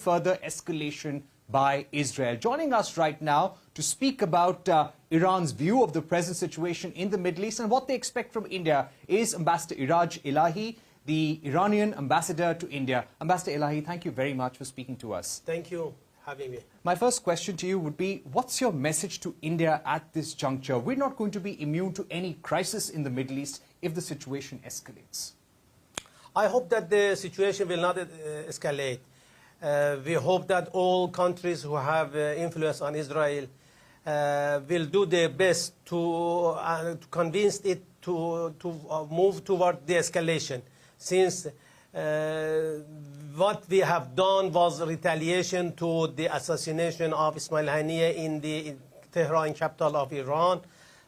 further escalation by Israel. Joining us right now to speak about Iran's view of the present situation in the Middle East and what they expect from India is Ambassador Iraj Elahi, the Iranian Ambassador to India. Ambassador Elahi, thank you very much for speaking to us. Thank you for having me. My first question to you would be, what's your message to India at this juncture? We're not going to be immune to any crisis in the Middle East if the situation escalates. I hope that the situation will not escalate. We hope that all countries who have influence on Israel will do their best to convince it to move toward de-escalation, since what we have done was retaliation to the assassination of Ismail Haniyeh in the Tehran, capital of Iran.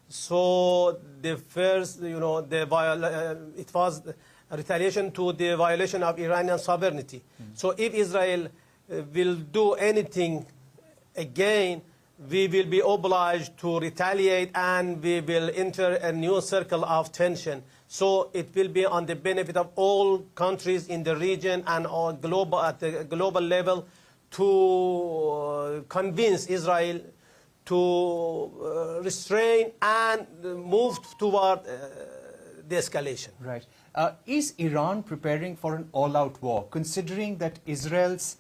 So the first, it was retaliation to the violation of Iranian sovereignty. So if Israel will do anything again, we will be obliged to retaliate and we will enter a new circle of tension. So it will be on the benefit of all countries in the region and on at the global level to convince Israel to restrain and move toward the escalation. Right. Is Iran preparing for an all-out war, considering that Israel's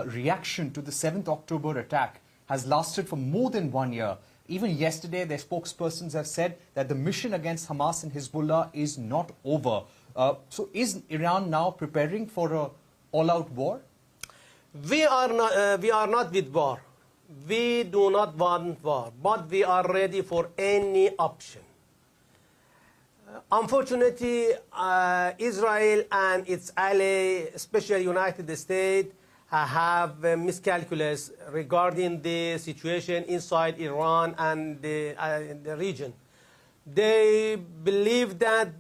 reaction to the 7th October attack has lasted for more than 1 year? Even yesterday, their spokespersons have said that the mission against Hamas and Hezbollah is not over. So is Iran now preparing for an all-out war? We are not with war. We do not want war, but we are ready for any option. Unfortunately, Israel and its ally, especially United States, have miscalculated regarding the situation inside Iran and the region. They believe that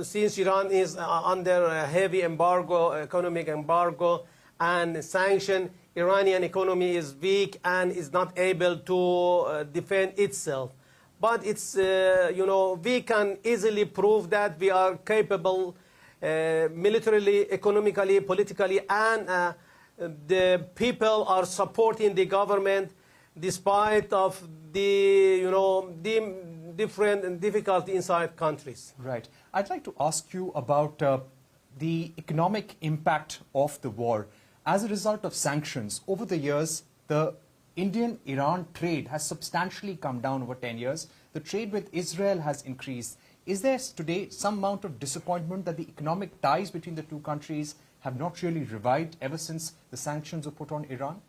since Iran is under a heavy embargo, economic embargo and sanction, Iranian economy is weak and is not able to defend itself. But it's, we can easily prove that we are capable militarily, economically, politically, and the people are supporting the government despite of the, the different difficulty inside countries. Right. I'd like to ask you about the economic impact of the war. As a result of sanctions, over the years, the Indian-Iran trade has substantially come down over 10 years. The trade with Israel has increased. Is there today some amount of disappointment that the economic ties between the two countries have not really revived ever since the sanctions were put on Iran?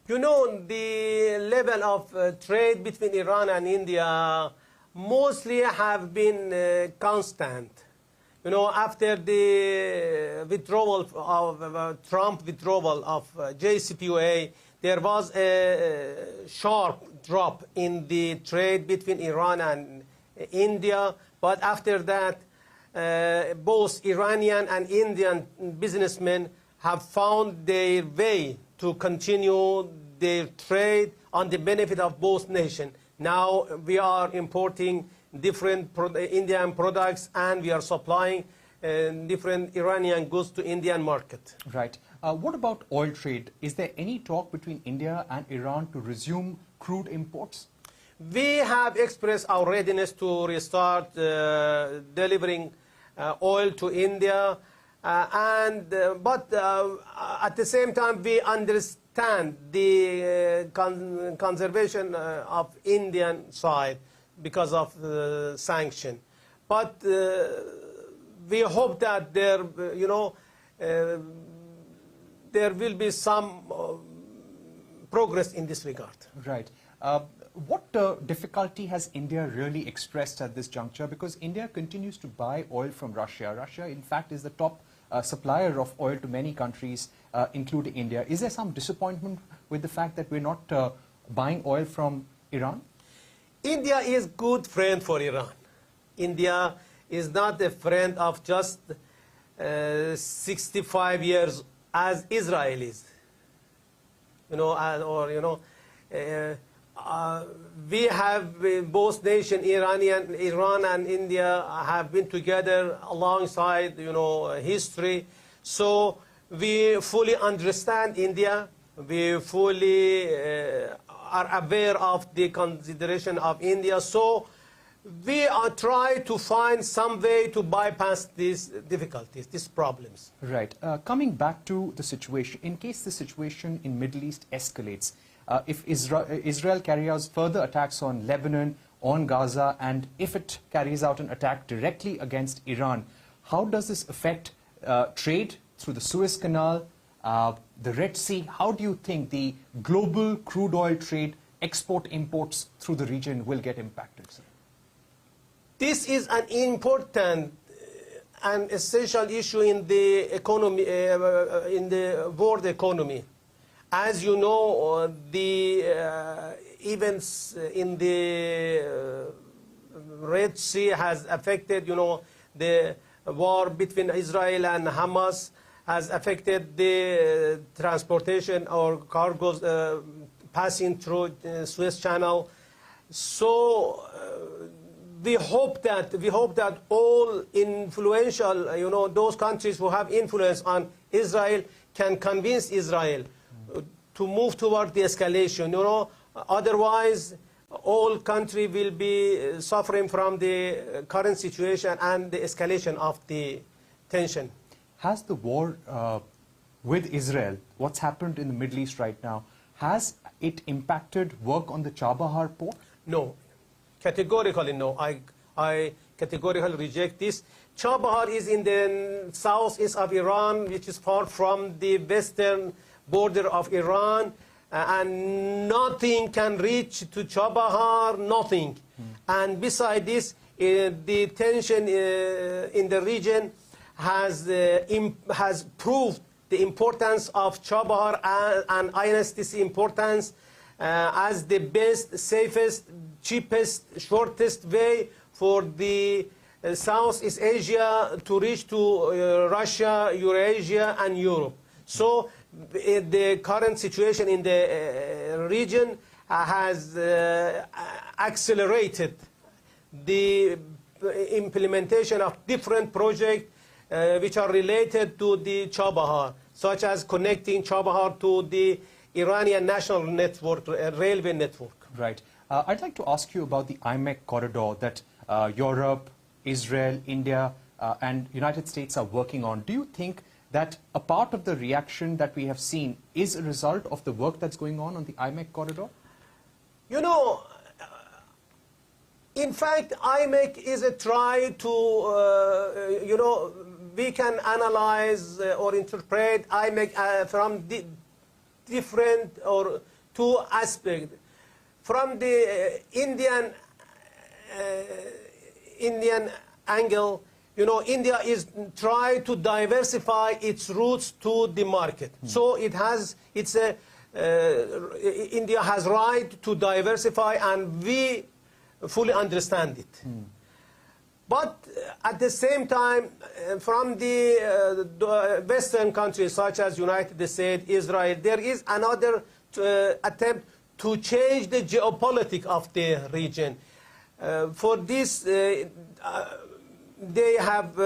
The level of trade between Iran and India mostly have been constant. After the withdrawal of Trump withdrawal of JCPOA, there was a sharp drop in the trade between Iran and India. But after that, both Iranian and Indian businessmen have found their way to continue their trade on the benefit of both nations. Now we are importing different Indian products and we are supplying different Iranian goods to Indian market. Right. What about oil trade? Is there any talk between India and Iran to resume crude imports? We have expressed our readiness to restart delivering oil to India, but at the same time we understand the conservation of Indian side because of the sanction. But we hope that there, there will be some progress in this regard. Right. What difficulty has India really expressed at this juncture? Because India continues to buy oil from Russia. Russia, in fact, is the top supplier of oil to many countries, including India. Is there some disappointment with the fact that we're not buying oil from Iran? India is a good friend for Iran. India is not a friend of just 65 years as Israel is. We have both nations, Iran and India, have been together alongside, history. So we fully understand India. We fully are aware of the consideration of India. So we are trying to find some way to bypass these difficulties, these problems. Right. Coming back to the situation, in case the situation in Middle East escalates, if Israel carries out further attacks on Lebanon, on Gaza, and if it carries out an attack directly against Iran, how does this affect trade through the Suez Canal, the Red Sea? How do you think the global crude oil trade, export-imports through the region will get impacted, sir? This is an important and essential issue in the economy, in the world economy. As you know, the events in the Red Sea has affected, the war between Israel and Hamas has affected the transportation or cargoes passing through Suez Channel. So we hope that all influential, those countries who have influence on Israel can convince Israel to move toward the escalation. Otherwise, all country will be suffering from the current situation and the escalation of the tension. Has the war with Israel, what's happened in the Middle East right now, has it impacted work on the Chabahar port? No. Categorically, no. I categorically reject this. Chabahar is in the southeast of Iran, which is far from the western border of Iran, and nothing can reach to Chabahar, nothing. And beside this, the tension in the region has proved the importance of Chabahar and INSTC importance as the best, safest, cheapest, shortest way for the Southeast Asia to reach to Russia, Eurasia, and Europe. So the current situation in the region has accelerated the implementation of different projects which are related to the Chabahar, such as connecting Chabahar to the Iranian national network, railway network. Right. I'd like to ask you about the IMEC corridor that Europe, Israel, India, and United States are working on. Do you think that a part of the reaction that we have seen is a result of the work that's going on the IMEC corridor? In fact, IMEC is a try to, we can analyze or interpret IMEC from different or two aspects. From the Indian angle, India is trying to diversify its routes to the market. So India has right to diversify, and we fully understand it. But at the same time, from the Western countries such as United States, Israel, there is another attempt to change the geopolitics of the region. For this, they have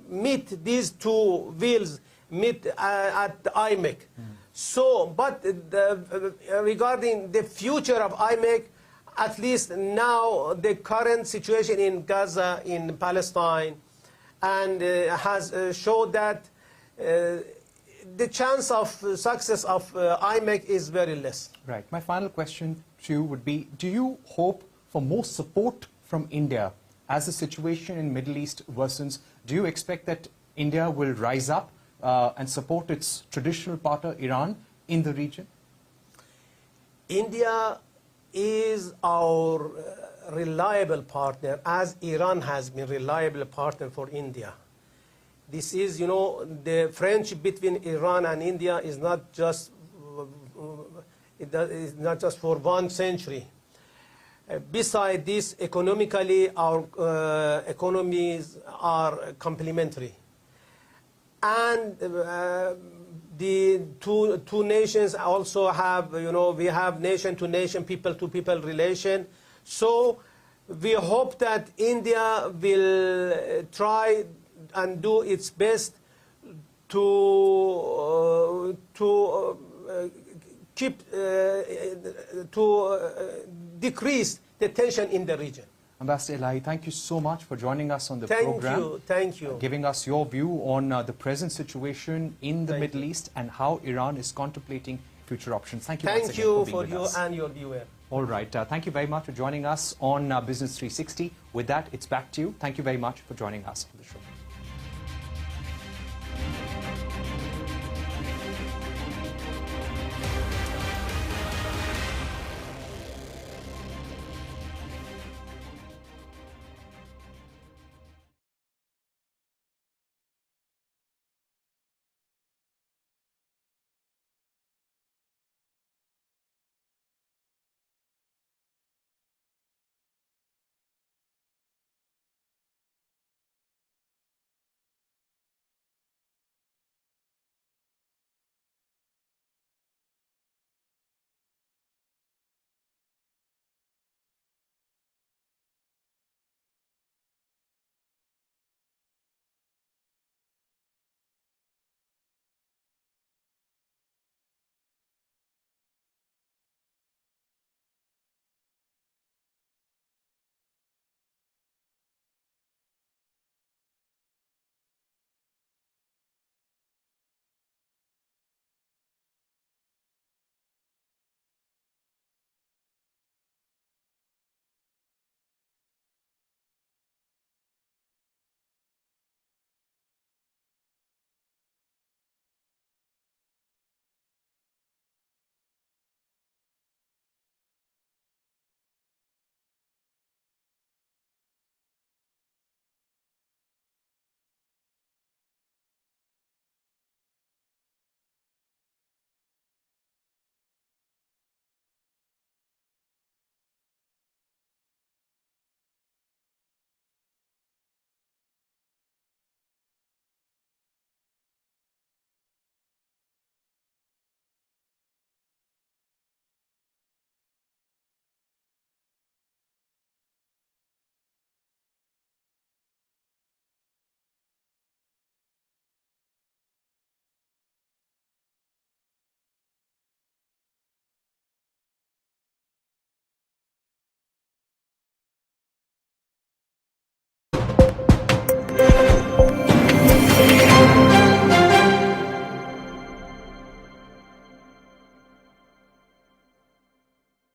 meet these two wheels meet at the IMEC. So, but regarding the future of IMEC, at least now the current situation in Gaza, in Palestine, and has showed that the chance of success of IMEC is very less. Right. My final question to you would be, do you hope for more support from India as the situation in Middle East worsens? Do you expect that India will rise up and support its traditional partner, Iran, in the region? India is our reliable partner, as Iran has been a reliable partner for India. This is, the friendship between Iran and India is not just, for 1 century. Besides this, economically, our economies are complementary. And the two nations also have, we have nation-to-nation, people-to-people relation. So we hope that India will try and do its best to decrease the tension in the region. Ambassador Elahi, thank you so much for joining us on the program. Thank you. Giving us your view on the present situation in the Middle East and how Iran is contemplating future options. Thank you once again for being with us. Thank you for you and your viewer. All right. Thank you very much for joining us on Business 360. With that, it's back to you. Thank you very much for joining us on the show.